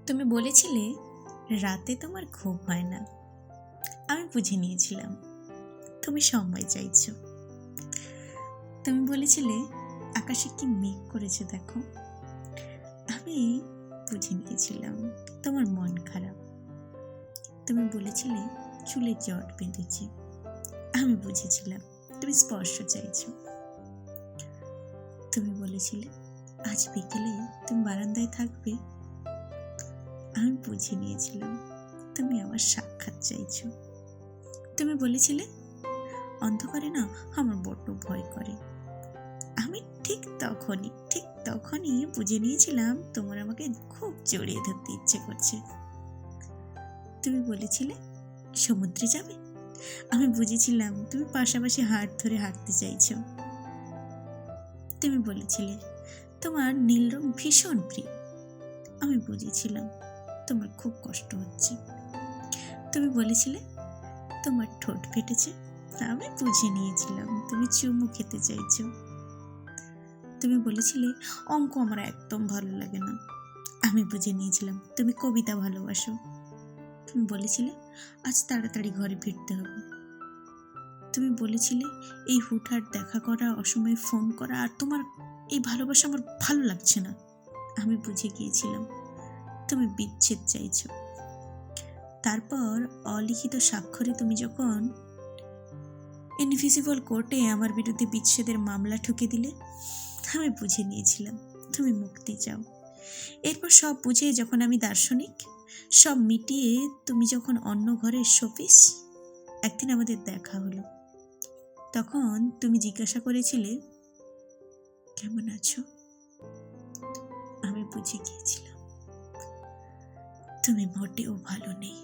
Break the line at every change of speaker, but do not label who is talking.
তুমি বলেছিলে রাতে তোমার ঘুম হয় না। আমি বুঝে নিয়েছিলাম তুমি সময় চাইছো। তুমি বলেছিলে আকাশে কি মেঘ করেছে দেখো। আমি বুঝে নিয়েছিলাম তোমার মন খারাপ। তুমি বলেছিলে চুলে জট বেঁধেছে। আমি বুঝেছিলাম তুমি স্পর্শ চাইছো। তুমি বলেছিলে আজ বিকেলে তুমি বারান্দায় থাকবে। আমি বুঝে নিয়েছিলাম তুমি আমার সাক্ষাৎ চাইছো। তুমি বলেছিলে অন্ধকারে না আমার বড্ড ভয় করে। আমি ঠিক তখনই বুঝে নিয়েছিলাম তোমার আমাকে খুব জড়িয়ে ধরতে ইচ্ছে করছে। তুমি বলেছিলে সমুদ্রে যাবে। আমি বুঝেছিলাম তুমি পাশাপাশি হাত ধরে হাঁটতে চাইছো। তুমি বলেছিলে তোমার নীল রং ভীষণ প্রিয়। আমি বুঝেছিলাম তোমার খুব কষ্ট হচ্ছে। তুমি বলেছিলে তোমার ঠোঁট ফেটেছে। আমি বুঝে নিয়েছিলাম তুমি চুমু খেতে চাইছো। তুমি বলেছিলে অঙ্ক আমার একদম ভালো লাগে না। আমি বুঝে নিয়েছিলাম তুমি কবিতা ভালোবাসো। তুমি বলেছিলে আজ তাড়াতাড়ি ঘরে ফিরতে হবে। তুমি বলেছিলে এই হুটহাট দেখা করা, অসময়ে ফোন করা আর তোমার এই ভালোবাসা আমার ভালো লাগছে না। আমি বুঝে গিয়েছিলাম তুমি বিচ্ছেদ চাইছো। তারপর অলিখিত স্বাক্ষরে তুমি যখন ইনভিজিবল কোর্টে আমার বিরুদ্ধে বিচ্ছেদের মামলা ঠুকে দিলে, আমি বুঝে নিয়েছিলাম তুমি মুক্তি চাও। এরপর সব বুঝে যখন আমি দার্শনিক, সব মিটিয়ে তুমি যখন অন্য ঘরের শোপিস, একদিন আমাদের দেখা হলো। তখন তুমি জিজ্ঞাসা করেছিলে কেমন আছো। আমি বুঝে গিয়েছিলাম তুমি মোটেও ভালো নেই।